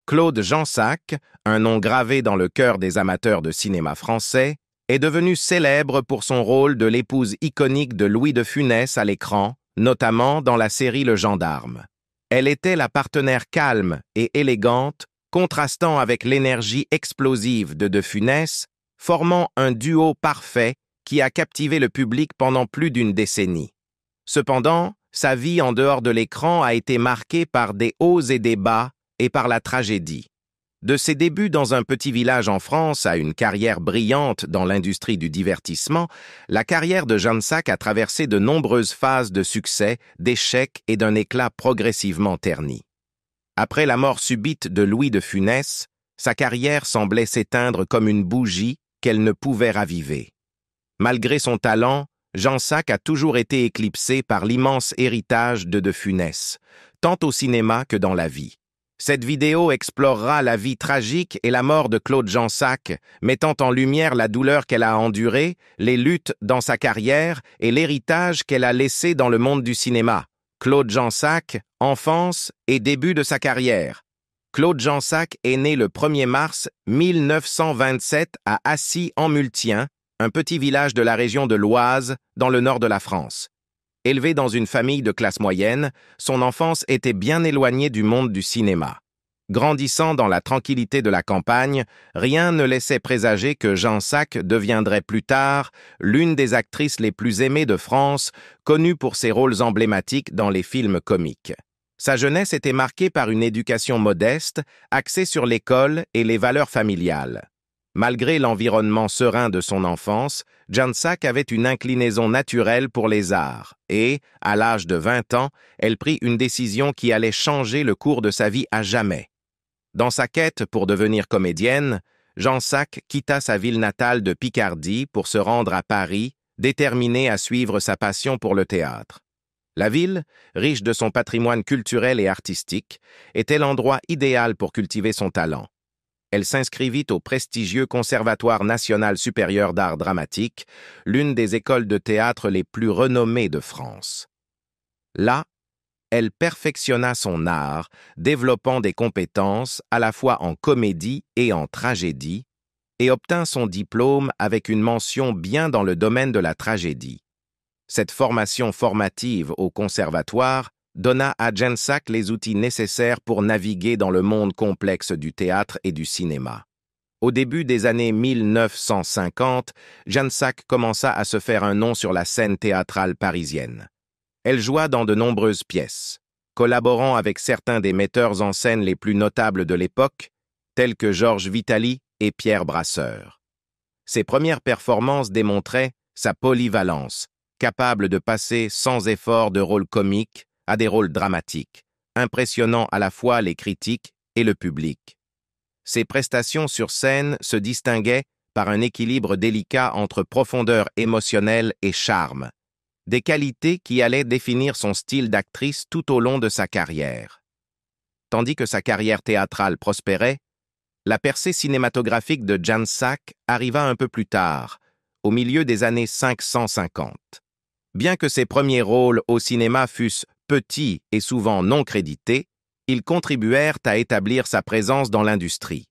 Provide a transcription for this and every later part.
Claude Jansac, un nom gravé dans le cœur des amateurs de cinéma français, est devenu célèbre pour son rôle de l'épouse iconique de Louis de Funès à l'écran, notamment dans la série Le Gendarme. Elle était la partenaire calme et élégante, contrastant avec l'énergie explosive de Funès, formant un duo parfait qui a captivé le public pendant plus d'une décennie. Cependant, sa vie en dehors de l'écran a été marquée par des hauts et des bas et par la tragédie. De ses débuts dans un petit village en France à une carrière brillante dans l'industrie du divertissement, la carrière de Jansac a traversé de nombreuses phases de succès, d'échecs et d'un éclat progressivement terni. Après la mort subite de Louis de Funès, sa carrière semblait s'éteindre comme une bougie qu'elle ne pouvait raviver. Malgré son talent, Jansac a toujours été éclipsé par l'immense héritage de Funès, tant au cinéma que dans la vie. Cette vidéo explorera la vie tragique et la mort de Claude Jansac, mettant en lumière la douleur qu'elle a endurée, les luttes dans sa carrière et l'héritage qu'elle a laissé dans le monde du cinéma. Claude Jansac, enfance et début de sa carrière. Claude Jansac est né le 1er mars 1927 à Assy-en-Multien, un petit village de la région de l'Oise, dans le nord de la France. Élevé dans une famille de classe moyenne, son enfance était bien éloignée du monde du cinéma. Grandissant dans la tranquillité de la campagne, rien ne laissait présager que Jansac deviendrait plus tard l'une des actrices les plus aimées de France, connue pour ses rôles emblématiques dans les films comiques. Sa jeunesse était marquée par une éducation modeste, axée sur l'école et les valeurs familiales. Malgré l'environnement serein de son enfance, Jansac avait une inclinaison naturelle pour les arts et, à l'âge de 20 ans, elle prit une décision qui allait changer le cours de sa vie à jamais. Dans sa quête pour devenir comédienne, Jansac quitta sa ville natale de Picardie pour se rendre à Paris, déterminée à suivre sa passion pour le théâtre. La ville, riche de son patrimoine culturel et artistique, était l'endroit idéal pour cultiver son talent. Elle s'inscrivit au prestigieux Conservatoire national supérieur d'art dramatique, l'une des écoles de théâtre les plus renommées de France. Là, elle perfectionna son art, développant des compétences à la fois en comédie et en tragédie, et obtint son diplôme avec une mention bien dans le domaine de la tragédie. Cette formation formative au conservatoire donna à Jansac les outils nécessaires pour naviguer dans le monde complexe du théâtre et du cinéma. Au début des années 1950, Jansac commença à se faire un nom sur la scène théâtrale parisienne. Elle joua dans de nombreuses pièces, collaborant avec certains des metteurs en scène les plus notables de l'époque, tels que Georges Vitali et Pierre Brasseur. Ses premières performances démontraient sa polyvalence, capable de passer sans effort de rôles comiques à des rôles dramatiques, impressionnant à la fois les critiques et le public. Ses prestations sur scène se distinguaient par un équilibre délicat entre profondeur émotionnelle et charme, des qualités qui allaient définir son style d'actrice tout au long de sa carrière. Tandis que sa carrière théâtrale prospérait, la percée cinématographique de Jansac arriva un peu plus tard, au milieu des années 550. Bien que ses premiers rôles au cinéma fussent petits et souvent non crédités, ils contribuèrent à établir sa présence dans l'industrie.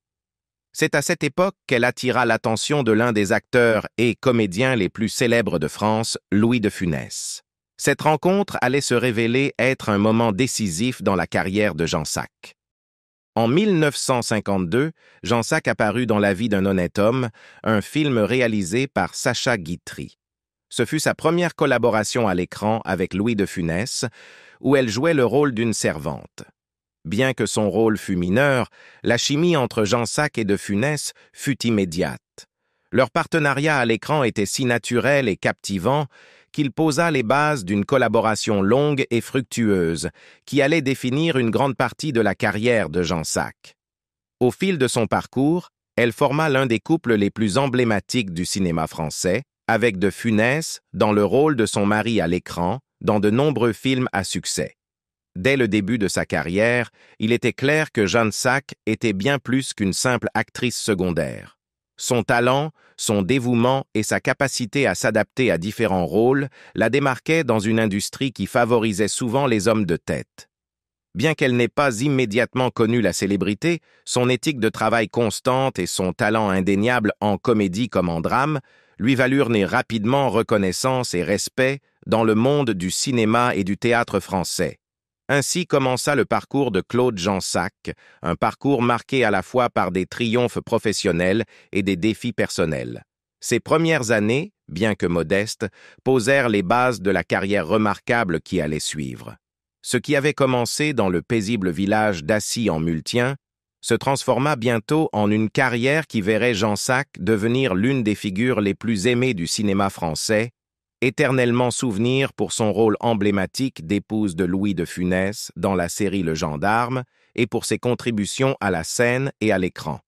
C'est à cette époque qu'elle attira l'attention de l'un des acteurs et comédiens les plus célèbres de France, Louis de Funès. Cette rencontre allait se révéler être un moment décisif dans la carrière de Jansac. En 1952, Jansac apparut dans La vie d'un honnête homme, un film réalisé par Sacha Guitry. Ce fut sa première collaboration à l'écran avec Louis de Funès, où elle jouait le rôle d'une servante. Bien que son rôle fût mineur, la chimie entre Jansac et de Funès fut immédiate. Leur partenariat à l'écran était si naturel et captivant qu'il posa les bases d'une collaboration longue et fructueuse qui allait définir une grande partie de la carrière de Jansac. Au fil de son parcours, elle forma l'un des couples les plus emblématiques du cinéma français, avec de Funès dans le rôle de son mari à l'écran, dans de nombreux films à succès. Dès le début de sa carrière, il était clair que Jansac était bien plus qu'une simple actrice secondaire. Son talent, son dévouement et sa capacité à s'adapter à différents rôles la démarquaient dans une industrie qui favorisait souvent les hommes de tête. Bien qu'elle n'ait pas immédiatement connu la célébrité, son éthique de travail constante et son talent indéniable en comédie comme en drame lui valurent rapidement reconnaissance et respect dans le monde du cinéma et du théâtre français. Ainsi commença le parcours de Claude Jansac, un parcours marqué à la fois par des triomphes professionnels et des défis personnels. Ses premières années, bien que modestes, posèrent les bases de la carrière remarquable qui allait suivre. Ce qui avait commencé dans le paisible village d'Assy-en-Multien se transforma bientôt en une carrière qui verrait Jansac devenir l'une des figures les plus aimées du cinéma français, éternellement souvenir pour son rôle emblématique d'épouse de Louis de Funès dans la série Le Gendarme et pour ses contributions à la scène et à l'écran.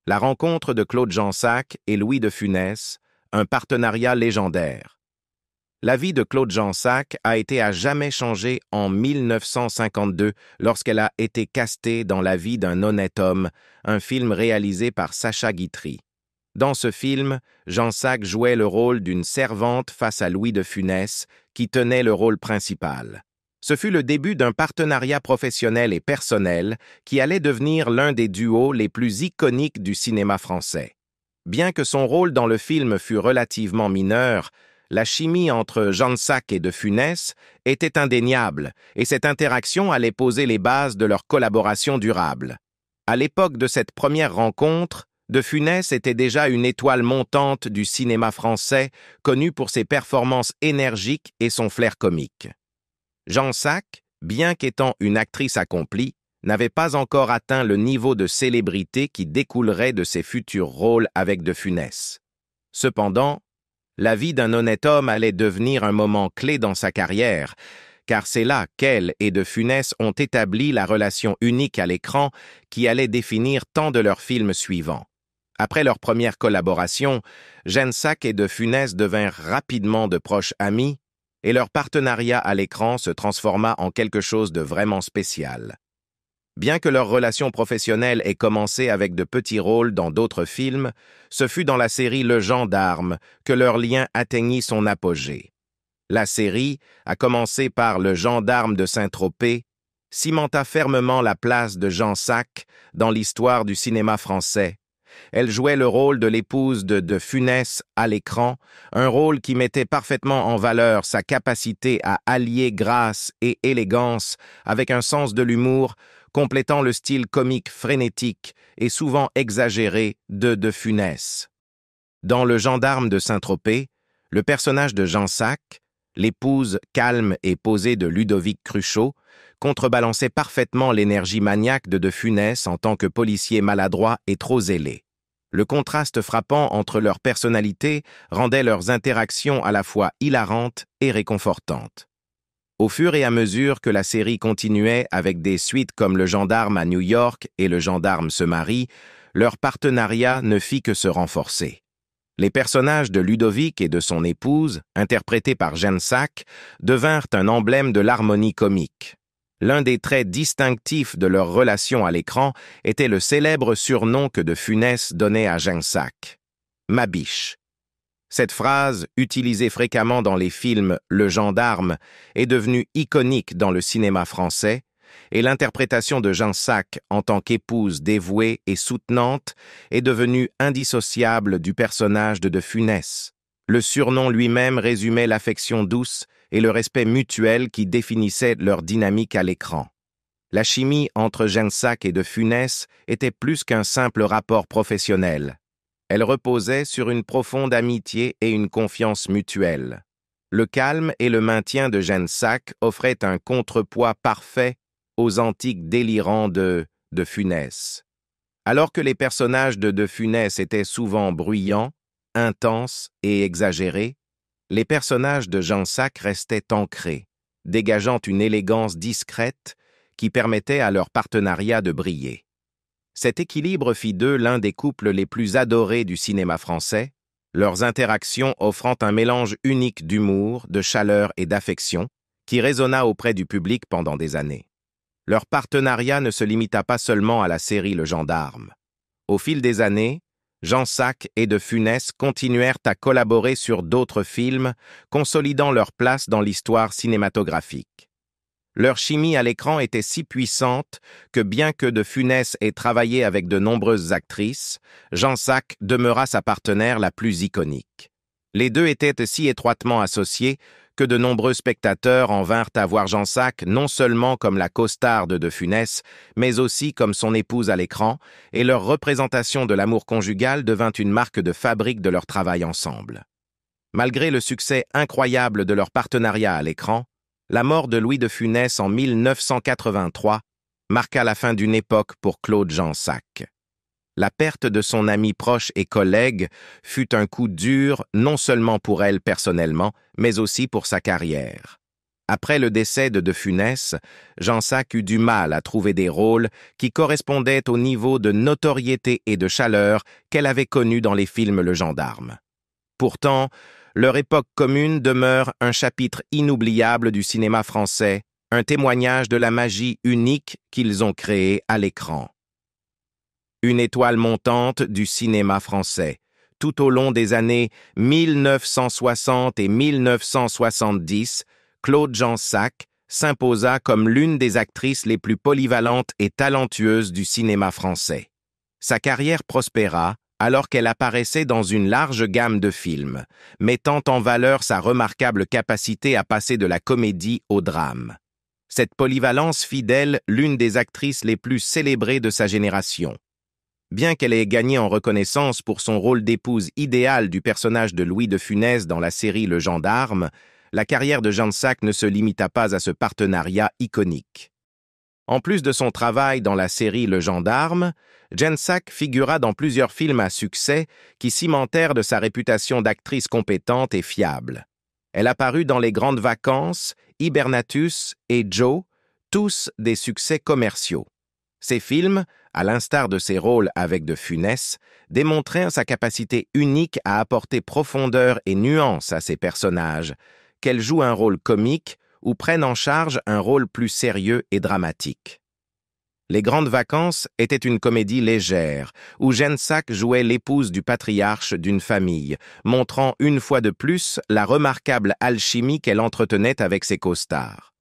La rencontre de Claude Jansac et Louis de Funès, un partenariat légendaire. La vie de Claude Jansac a été à jamais changée en 1952 lorsqu'elle a été castée dans La vie d'un honnête homme, un film réalisé par Sacha Guitry. Dans ce film, Jansac jouait le rôle d'une servante face à Louis de Funès, qui tenait le rôle principal. Ce fut le début d'un partenariat professionnel et personnel qui allait devenir l'un des duos les plus iconiques du cinéma français. Bien que son rôle dans le film fût relativement mineur, la chimie entre Jansac et de Funès était indéniable et cette interaction allait poser les bases de leur collaboration durable. À l'époque de cette première rencontre, de Funès était déjà une étoile montante du cinéma français, connue pour ses performances énergiques et son flair comique. Jansac, bien qu'étant une actrice accomplie, n'avait pas encore atteint le niveau de célébrité qui découlerait de ses futurs rôles avec de Funès. Cependant, La vie d'un honnête homme allait devenir un moment clé dans sa carrière, car c'est là qu'elle et de Funès ont établi la relation unique à l'écran qui allait définir tant de leurs films suivants. Après leur première collaboration, Jansac et de Funès devinrent rapidement de proches amis, et leur partenariat à l'écran se transforma en quelque chose de vraiment spécial. Bien que leur relation professionnelle ait commencé avec de petits rôles dans d'autres films, ce fut dans la série Le Gendarme que leur lien atteignit son apogée. La série, à commencer par Le Gendarme de Saint-Tropez, cimenta fermement la place de Jansac dans l'histoire du cinéma français. Elle jouait le rôle de l'épouse de Funès à l'écran, un rôle qui mettait parfaitement en valeur sa capacité à allier grâce et élégance avec un sens de l'humour, complétant le style comique frénétique et souvent exagéré de Funès. Dans Le Gendarme de Saint-Tropez, le personnage de Jansac, l'épouse calme et posée de Ludovic Cruchot, contrebalançait parfaitement l'énergie maniaque de Funès en tant que policier maladroit et trop zélé. Le contraste frappant entre leurs personnalités rendait leurs interactions à la fois hilarantes et réconfortantes. Au fur et à mesure que la série continuait avec des suites comme Le Gendarme à New York et Le Gendarme se marie, leur partenariat ne fit que se renforcer. Les personnages de Ludovic et de son épouse, interprétés par Jansac, devinrent un emblème de l'harmonie comique. L'un des traits distinctifs de leur relation à l'écran était le célèbre surnom que de Funès donnait à Jansac, « Ma biche ». Cette phrase, utilisée fréquemment dans les films Le Gendarme, est devenue iconique dans le cinéma français, et l'interprétation de Jansac en tant qu'épouse dévouée et soutenante est devenue indissociable du personnage de Funès. Le surnom lui-même résumait l'affection douce et le respect mutuel qui définissait leur dynamique à l'écran. La chimie entre Jansac et de Funès était plus qu'un simple rapport professionnel. Elle reposait sur une profonde amitié et une confiance mutuelle. Le calme et le maintien de Jansac offraient un contrepoids parfait aux antiques délirants de Funès. Alors que les personnages de Funès étaient souvent bruyants, intenses et exagérés, les personnages de Jansac restaient ancrés, dégageant une élégance discrète qui permettait à leur partenariat de briller. Cet équilibre fit d'eux l'un des couples les plus adorés du cinéma français, leurs interactions offrant un mélange unique d'humour, de chaleur et d'affection qui résonna auprès du public pendant des années. Leur partenariat ne se limita pas seulement à la série Le Gendarme. Au fil des années, Jansac et de Funès continuèrent à collaborer sur d'autres films, consolidant leur place dans l'histoire cinématographique. Leur chimie à l'écran était si puissante que bien que De Funès ait travaillé avec de nombreuses actrices, Jean Sac demeura sa partenaire la plus iconique. Les deux étaient si étroitement associés que de nombreux spectateurs en vinrent à voir Jean Sac non seulement comme la costarde de Funès, mais aussi comme son épouse à l'écran, et leur représentation de l'amour conjugal devint une marque de fabrique de leur travail ensemble. Malgré le succès incroyable de leur partenariat à l'écran, la mort de Louis de Funès en 1983 marqua la fin d'une époque pour Claude Jean Sac. La perte de son ami proche et collègue fut un coup dur non seulement pour elle personnellement, mais aussi pour sa carrière. Après le décès de Funès, Jean Sac eut du mal à trouver des rôles qui correspondaient au niveau de notoriété et de chaleur qu'elle avait connu dans les films Le Gendarme. Pourtant, leur époque commune demeure un chapitre inoubliable du cinéma français, un témoignage de la magie unique qu'ils ont créée à l'écran. Une étoile montante du cinéma français. Tout au long des années 1960 et 1970, Claude Jean Sac s'imposa comme l'une des actrices les plus polyvalentes et talentueuses du cinéma français. Sa carrière prospéra alors qu'elle apparaissait dans une large gamme de films, mettant en valeur sa remarquable capacité à passer de la comédie au drame. Cette polyvalence fit d'elle l'une des actrices les plus célébrées de sa génération. Bien qu'elle ait gagné en reconnaissance pour son rôle d'épouse idéale du personnage de Louis de Funès dans la série Le Gendarme, la carrière de Jean Sac ne se limita pas à ce partenariat iconique. En plus de son travail dans la série Le Gendarme, Jean Sac figura dans plusieurs films à succès qui cimentèrent de sa réputation d'actrice compétente et fiable. Elle apparut dans Les Grandes Vacances, Hibernatus et Joe, tous des succès commerciaux. Ces films, à l'instar de ses rôles avec De Funès, démontrèrent sa capacité unique à apporter profondeur et nuance à ses personnages, qu'elle joue un rôle comique ou prenne en charge un rôle plus sérieux et dramatique. Les Grandes Vacances était une comédie légère, où Jean Sac jouait l'épouse du patriarche d'une famille, montrant une fois de plus la remarquable alchimie qu'elle entretenait avec ses costards.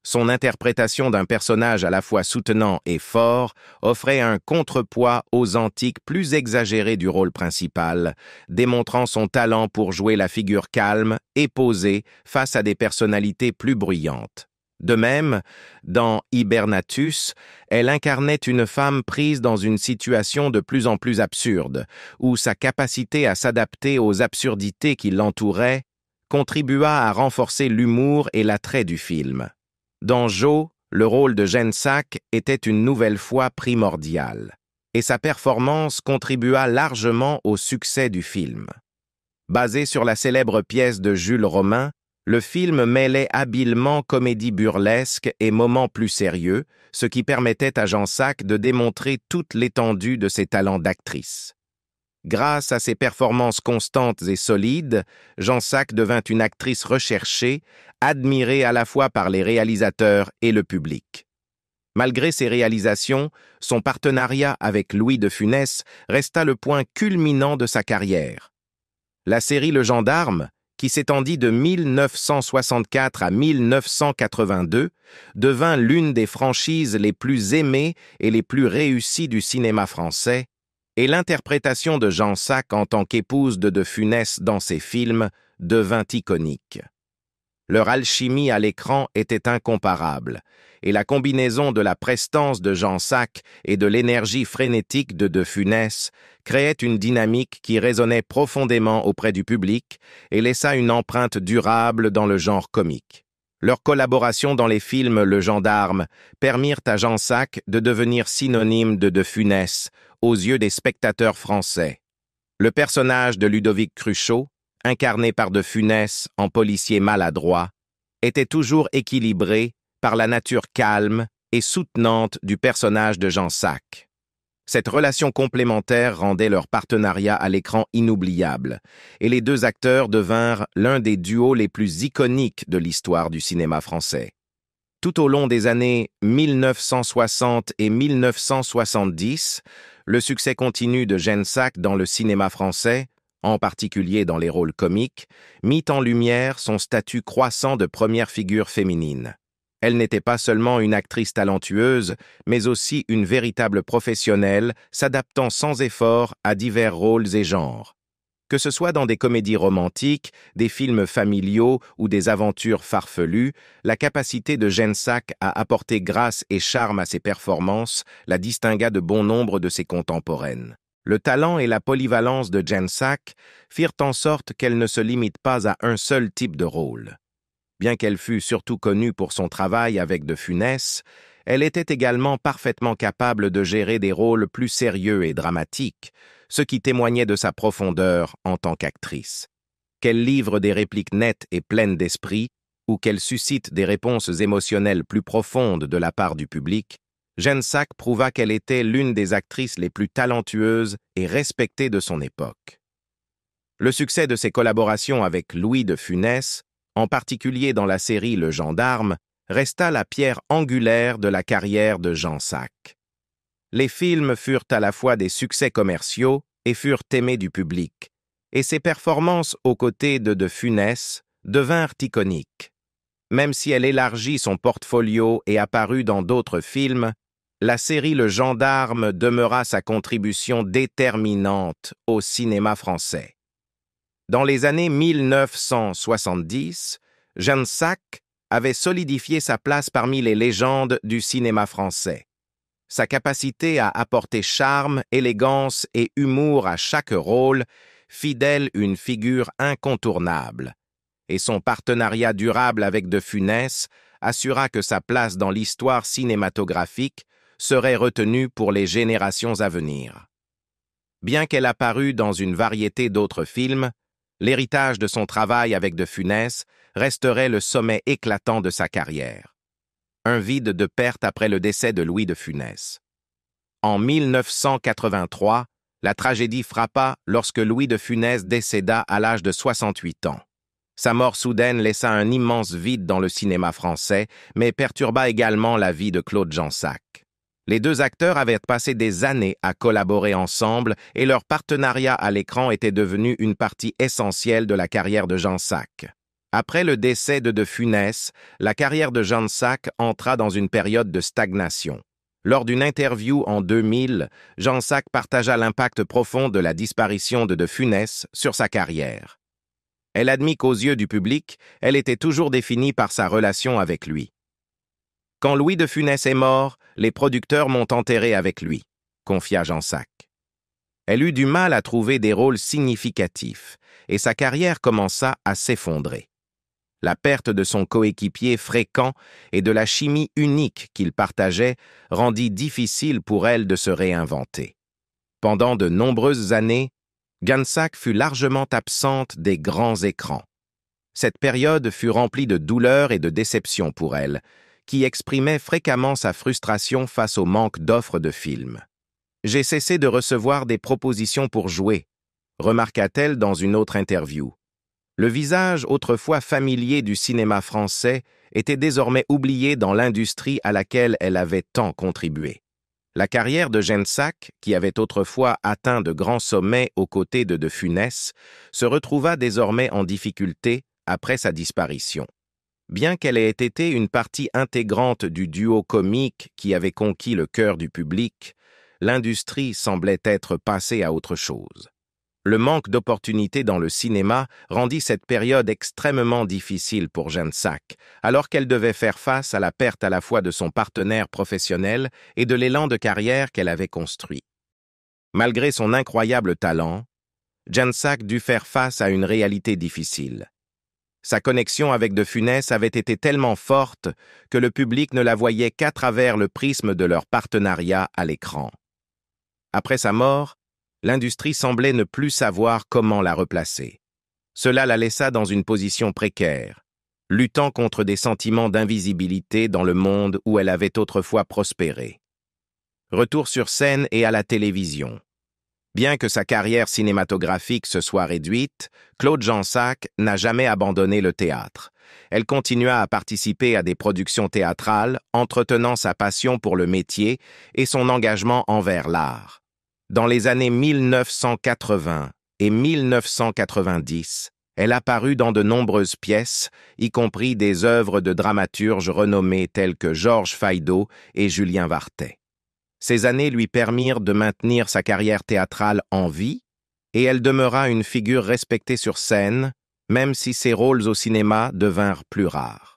Son interprétation d'un personnage à la fois soutenant et fort offrait un contrepoids aux antiques plus exagérés du rôle principal, démontrant son talent pour jouer la figure calme et posée face à des personnalités plus bruyantes. De même, dans Hibernatus, elle incarnait une femme prise dans une situation de plus en plus absurde, où sa capacité à s'adapter aux absurdités qui l'entouraient contribua à renforcer l'humour et l'attrait du film. Dans Joe, le rôle de Jean Sac était une nouvelle fois primordial, et sa performance contribua largement au succès du film. Basé sur la célèbre pièce de Jules Romain, le film mêlait habilement comédie burlesque et moments plus sérieux, ce qui permettait à Jean Sac de démontrer toute l'étendue de ses talents d'actrice. Grâce à ses performances constantes et solides, Jean Sac devint une actrice recherchée, admirée à la fois par les réalisateurs et le public. Malgré ses réalisations, son partenariat avec Louis de Funès resta le point culminant de sa carrière. La série Le Gendarme, qui s'étendit de 1964 à 1982, devint l'une des franchises les plus aimées et les plus réussies du cinéma français, et l'interprétation de Jean Sac en tant qu'épouse de Funès dans ses films devint iconique. Leur alchimie à l'écran était incomparable, et la combinaison de la prestance de Jean Sac et de l'énergie frénétique de Funès créait une dynamique qui résonnait profondément auprès du public et laissa une empreinte durable dans le genre comique. Leur collaboration dans les films Le Gendarme permirent à Jean Sac de devenir synonyme de Funès aux yeux des spectateurs français. Le personnage de Ludovic Cruchot, incarné par De Funès en policier maladroit, était toujours équilibré par la nature calme et soutenante du personnage de Jean Sac. Cette relation complémentaire rendait leur partenariat à l'écran inoubliable, et les deux acteurs devinrent l'un des duos les plus iconiques de l'histoire du cinéma français. Tout au long des années 1960 et 1970, le succès continu de Jean Sac dans le cinéma français, en particulier dans les rôles comiques, mit en lumière son statut croissant de première figure féminine. Elle n'était pas seulement une actrice talentueuse, mais aussi une véritable professionnelle, s'adaptant sans effort à divers rôles et genres. Que ce soit dans des comédies romantiques, des films familiaux ou des aventures farfelues, la capacité de Jen Sak à apporter grâce et charme à ses performances la distingua de bon nombre de ses contemporaines. Le talent et la polyvalence de Jen Sak firent en sorte qu'elle ne se limite pas à un seul type de rôle. Bien qu'elle fût surtout connue pour son travail avec De Funès, elle était également parfaitement capable de gérer des rôles plus sérieux et dramatiques, ce qui témoignait de sa profondeur en tant qu'actrice. Qu'elle livre des répliques nettes et pleines d'esprit, ou qu'elle suscite des réponses émotionnelles plus profondes de la part du public, Jen Sak prouva qu'elle était l'une des actrices les plus talentueuses et respectées de son époque. Le succès de ses collaborations avec Louis de Funès, en particulier dans la série Le Gendarme, resta la pierre angulaire de la carrière de Jen Sak. Les films furent à la fois des succès commerciaux et furent aimés du public, et ses performances aux côtés de Funès devinrent iconiques. Même si elle élargit son portfolio et apparut dans d'autres films, la série Le Gendarme demeura sa contribution déterminante au cinéma français. Dans les années 1970, Jen Sak avait solidifié sa place parmi les légendes du cinéma français. Sa capacité à apporter charme, élégance et humour à chaque rôle fit d'elle une figure incontournable, et son partenariat durable avec De Funès assura que sa place dans l'histoire cinématographique serait retenue pour les générations à venir. Bien qu'elle apparût dans une variété d'autres films, l'héritage de son travail avec De Funès resterait le sommet éclatant de sa carrière. Un vide de perte après le décès de Louis de Funès. En 1983, la tragédie frappa lorsque Louis de Funès décéda à l'âge de 68 ans. Sa mort soudaine laissa un immense vide dans le cinéma français, mais perturba également la vie de Claude Jansac. Les deux acteurs avaient passé des années à collaborer ensemble et leur partenariat à l'écran était devenu une partie essentielle de la carrière de Jansac. Après le décès de Funès, la carrière de Jen Sak entra dans une période de stagnation. Lors d'une interview en 2000, Jen Sak partagea l'impact profond de la disparition de Funès sur sa carrière. Elle admit qu'aux yeux du public, elle était toujours définie par sa relation avec lui. Quand Louis de Funès est mort, les producteurs m'ont enterré avec lui, confia Jen Sak. Elle eut du mal à trouver des rôles significatifs, et sa carrière commença à s'effondrer. La perte de son coéquipier fréquent et de la chimie unique qu'il partageait rendit difficile pour elle de se réinventer. Pendant de nombreuses années, Jen Sak fut largement absente des grands écrans. Cette période fut remplie de douleur et de déception pour elle, qui exprimait fréquemment sa frustration face au manque d'offres de films. « J'ai cessé de recevoir des propositions pour jouer », remarqua-t-elle dans une autre interview. Le visage autrefois familier du cinéma français était désormais oublié dans l'industrie à laquelle elle avait tant contribué. La carrière de Jen Sak, qui avait autrefois atteint de grands sommets aux côtés de Funès, se retrouva désormais en difficulté après sa disparition. Bien qu'elle ait été une partie intégrante du duo comique qui avait conquis le cœur du public, l'industrie semblait être passée à autre chose. Le manque d'opportunités dans le cinéma rendit cette période extrêmement difficile pour Jen Sak, alors qu'elle devait faire face à la perte à la fois de son partenaire professionnel et de l'élan de carrière qu'elle avait construit. Malgré son incroyable talent, Jen Sak dut faire face à une réalité difficile. Sa connexion avec De Funès avait été tellement forte que le public ne la voyait qu'à travers le prisme de leur partenariat à l'écran. Après sa mort, l'industrie semblait ne plus savoir comment la replacer. Cela la laissa dans une position précaire, luttant contre des sentiments d'invisibilité dans le monde où elle avait autrefois prospéré. Retour sur scène et à la télévision. Bien que sa carrière cinématographique se soit réduite, Claude Jansac n'a jamais abandonné le théâtre. Elle continua à participer à des productions théâtrales, entretenant sa passion pour le métier et son engagement envers l'art. Dans les années 1980 et 1990, Elle apparut dans de nombreuses pièces, y compris des œuvres de dramaturges renommés tels que Georges Feydeau et Julien Vartet. Ces années lui permirent de maintenir sa carrière théâtrale en vie, et elle demeura une figure respectée sur scène, même si ses rôles au cinéma devinrent plus rares.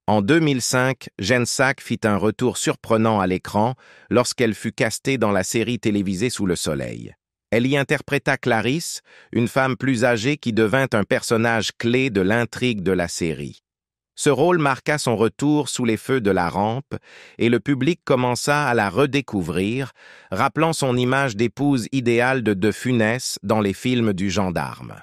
En 2005, Jeanne Sac fit un retour surprenant à l'écran lorsqu'elle fut castée dans la série télévisée Sous le soleil. Elle y interpréta Clarisse, une femme plus âgée qui devint un personnage clé de l'intrigue de la série. Ce rôle marqua son retour sous les feux de la rampe et le public commença à la redécouvrir, rappelant son image d'épouse idéale de Funès dans les films du gendarme.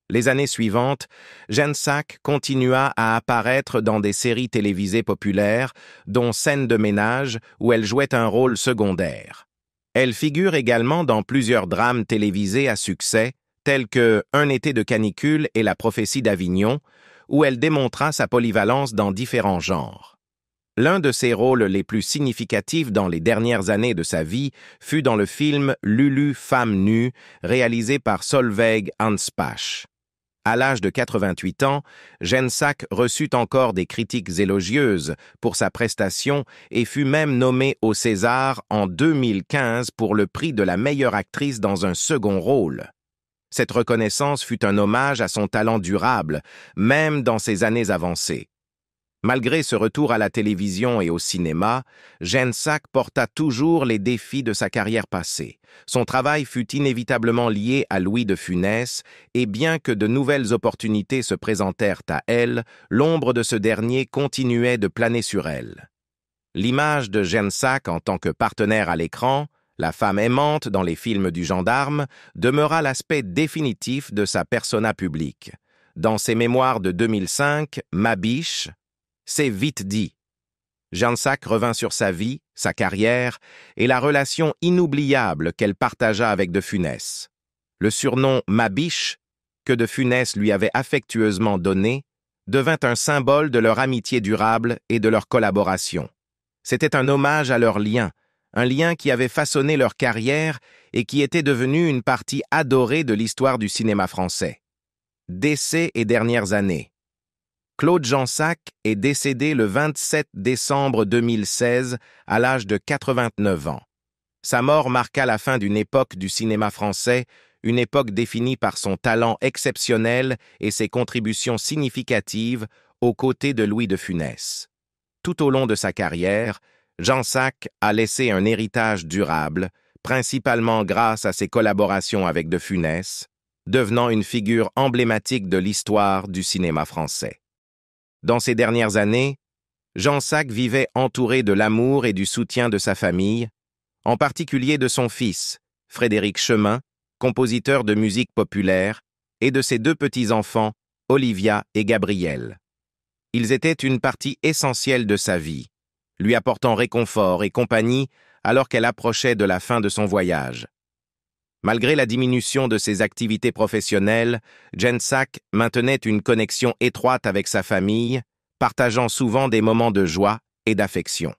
Les années suivantes, Jeanne Sac continua à apparaître dans des séries télévisées populaires, dont Scènes de ménage, où elle jouait un rôle secondaire. Elle figure également dans plusieurs drames télévisés à succès, tels que Un été de canicule et La prophétie d'Avignon, où elle démontra sa polyvalence dans différents genres. L'un de ses rôles les plus significatifs dans les dernières années de sa vie fut dans le film Lulu, femme nue, réalisé par Solveig Anspach. À l'âge de 88 ans, Jeanne Sac reçut encore des critiques élogieuses pour sa prestation et fut même nommée au César en 2015 pour le prix de la meilleure actrice dans un second rôle. Cette reconnaissance fut un hommage à son talent durable, même dans ses années avancées. Malgré ce retour à la télévision et au cinéma, Jeanne Sac porta toujours les défis de sa carrière passée. Son travail fut inévitablement lié à Louis de Funès, et bien que de nouvelles opportunités se présentèrent à elle, l'ombre de ce dernier continuait de planer sur elle. L'image de Jeanne Sac en tant que partenaire à l'écran, la femme aimante dans les films du gendarme, demeura l'aspect définitif de sa persona publique. Dans ses mémoires de 2005, Ma biche, c'est vite dit. Jeanne Sac revint sur sa vie, sa carrière et la relation inoubliable qu'elle partagea avec de Funès. Le surnom Ma biche, que de Funès lui avait affectueusement donné, devint un symbole de leur amitié durable et de leur collaboration. C'était un hommage à leur lien, un lien qui avait façonné leur carrière et qui était devenu une partie adorée de l'histoire du cinéma français. Décès et dernières années. Claude Jean Sac est décédé le 27 décembre 2016 à l'âge de 89 ans. Sa mort marqua la fin d'une époque du cinéma français, une époque définie par son talent exceptionnel et ses contributions significatives aux côtés de Louis de Funès. Tout au long de sa carrière, Jean Sac a laissé un héritage durable, principalement grâce à ses collaborations avec de Funès, devenant une figure emblématique de l'histoire du cinéma français. Dans ces dernières années, Jean Sac vivait entouré de l'amour et du soutien de sa famille, en particulier de son fils, Frédéric Chemin, compositeur de musique populaire, et de ses deux petits-enfants, Olivia et Gabriel. Ils étaient une partie essentielle de sa vie, lui apportant réconfort et compagnie alors qu'elle approchait de la fin de son voyage. Malgré la diminution de ses activités professionnelles, Jeanne Sac maintenait une connexion étroite avec sa famille, partageant souvent des moments de joie et d'affection.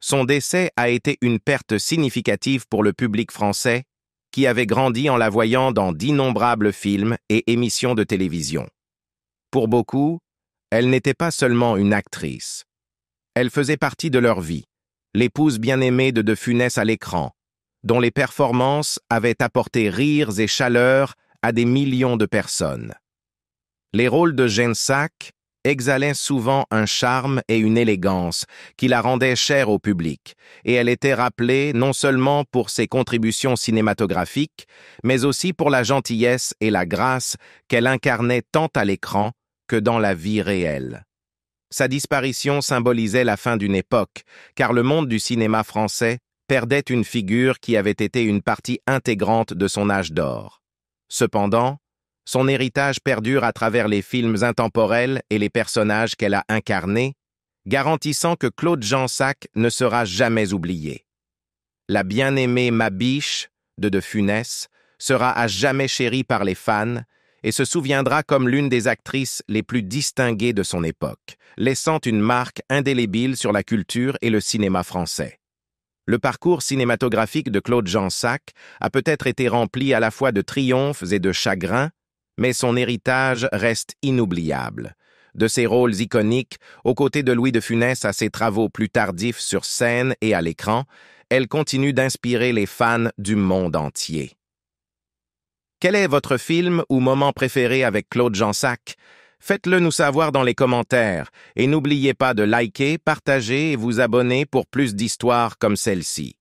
Son décès a été une perte significative pour le public français, qui avait grandi en la voyant dans d'innombrables films et émissions de télévision. Pour beaucoup, elle n'était pas seulement une actrice. Elle faisait partie de leur vie, l'épouse bien-aimée de Funès à l'écran, dont les performances avaient apporté rires et chaleur à des millions de personnes. Les rôles de Jeanne Sac exhalaient souvent un charme et une élégance qui la rendaient chère au public, et elle était rappelée non seulement pour ses contributions cinématographiques, mais aussi pour la gentillesse et la grâce qu'elle incarnait tant à l'écran que dans la vie réelle. Sa disparition symbolisait la fin d'une époque, car le monde du cinéma français perdait une figure qui avait été une partie intégrante de son âge d'or. Cependant, son héritage perdure à travers les films intemporels et les personnages qu'elle a incarnés, garantissant que Claude Jean Sac ne sera jamais oublié. La bien-aimée Ma biche de Funès sera à jamais chérie par les fans et se souviendra comme l'une des actrices les plus distinguées de son époque, laissant une marque indélébile sur la culture et le cinéma français. Le parcours cinématographique de Claude Jean Sac a peut-être été rempli à la fois de triomphes et de chagrins, mais son héritage reste inoubliable. De ses rôles iconiques, aux côtés de Louis de Funès à ses travaux plus tardifs sur scène et à l'écran, elle continue d'inspirer les fans du monde entier. Quel est votre film ou moment préféré avec Claude Jansac? Faites-le nous savoir dans les commentaires et n'oubliez pas de liker, partager et vous abonner pour plus d'histoires comme celle-ci.